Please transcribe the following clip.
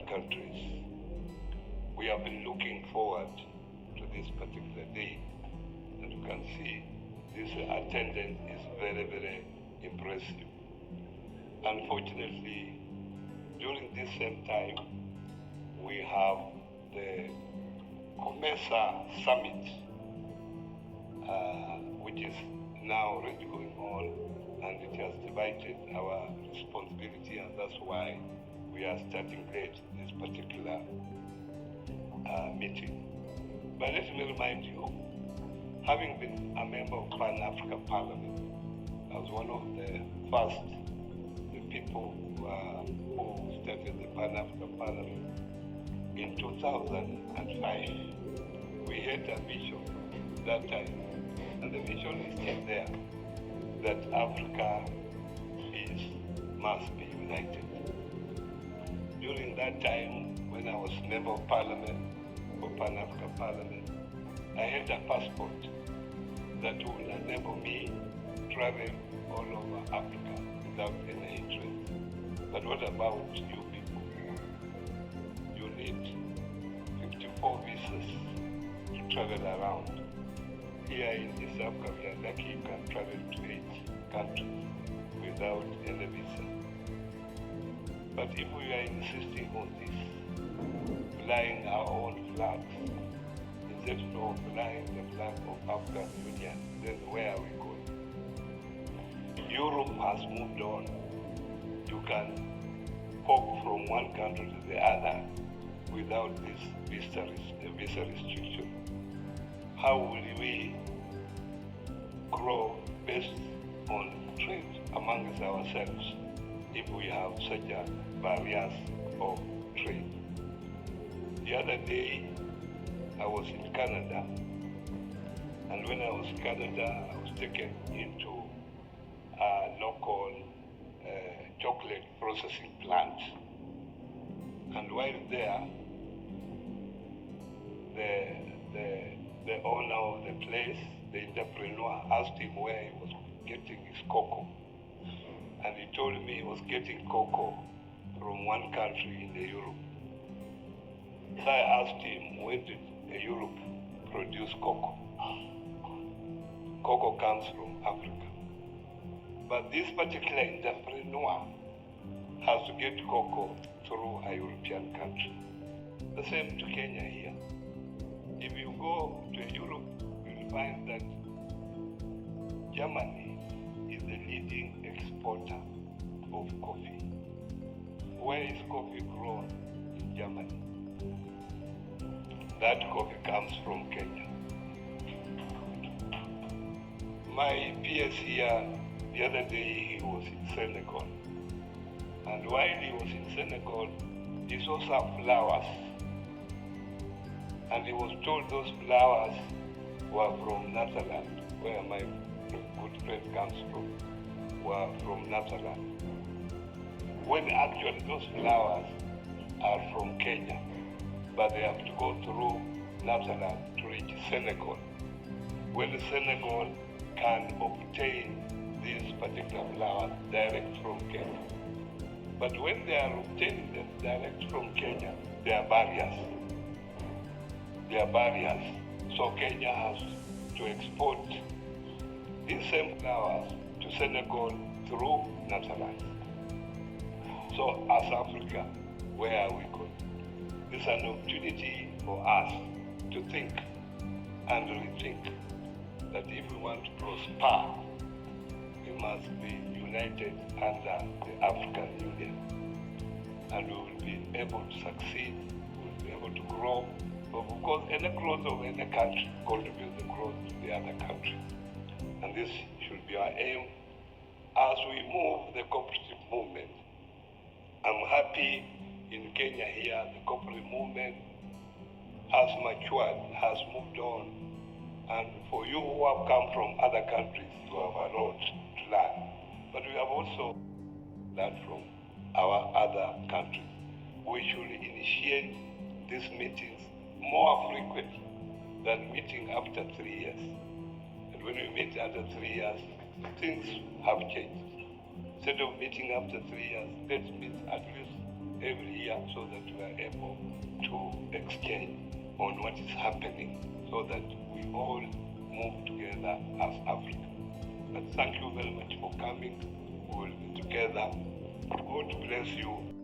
countries. We have been looking forward to this particular day, and you can see this attendance is very, very impressive. Unfortunately, during this same time, we have the COMESA Summit, which is now already going on, and it has divided our responsibility, and that's why we are starting late this particular meeting. But let me remind you, having been a member of Pan-Africa Parliament, I was one of the first people who started the Pan-Africa Parliament in 2005. We had a vision that time, and the vision is still there, that Africa must be united. During that time, when I was member of Parliament, for Pan-Africa Parliament, I had a passport that would enable me to travel all over Africa without any interest. But what about you people? You need 54 visas to travel around. Here in East Africa, we are lucky you can travel to 8 countries without any visa. But if we are insisting on this, flying our own flags, instead of flying the flag of African Union, then where are we going? Europe has moved on. You can walk from one country to the other without this visa restriction. How will we grow based on trade amongst ourselves if we have such a barriers of trade? The other day, I was in Canada, and when I was in Canada, I was taken into a local chocolate processing plant. And while there, the owner of the place, the entrepreneur, asked him where he was getting his cocoa. And he told me he was getting cocoa from one country in Europe. So I asked him, when did Europe produce cocoa? Cocoa comes from Africa. But this particular entrepreneur has to get cocoa through a European country. The same to Kenya here. If you go to Europe, you'll find that Germany is the leading exporter of coffee. Where is coffee grown in Germany? That coffee comes from Kenya. My PS here, the other day, he was in Senegal. And while he was in Senegal, he saw some flowers. And he was told those flowers were from Netherlands, where my good friend comes from, were from Netherlands. When actually those flowers are from Kenya, but they have to go through Netherlands to reach Senegal. When Senegal can obtain these particular flowers direct from Kenya. But when they are obtaining them direct from Kenya, there are barriers. There are barriers. So Kenya has to export these same flowers to Senegal through Netherlands. So as Africa, where are we going? It's an opportunity for us to think and rethink that if we want to prosper, we must be united under the African Union. And we will be able to succeed, we will be able to grow. But of course, any growth of any country contributes the growth to the other country. And this should be our aim as we move the cooperative movement. I'm happy in Kenya here, the cooperative movement has matured, has moved on. And for you who have come from other countries, you have a lot to learn. But we have also learned from our other countries. We should initiate these meetings more frequently than meeting after 3 years. And when we meet after 3 years, things have changed. Instead of meeting after 3 years, let's meet at least every year so that we are able to exchange on what is happening so that we all move together as Africa. But thank you very much for coming. We'll be together. God bless you.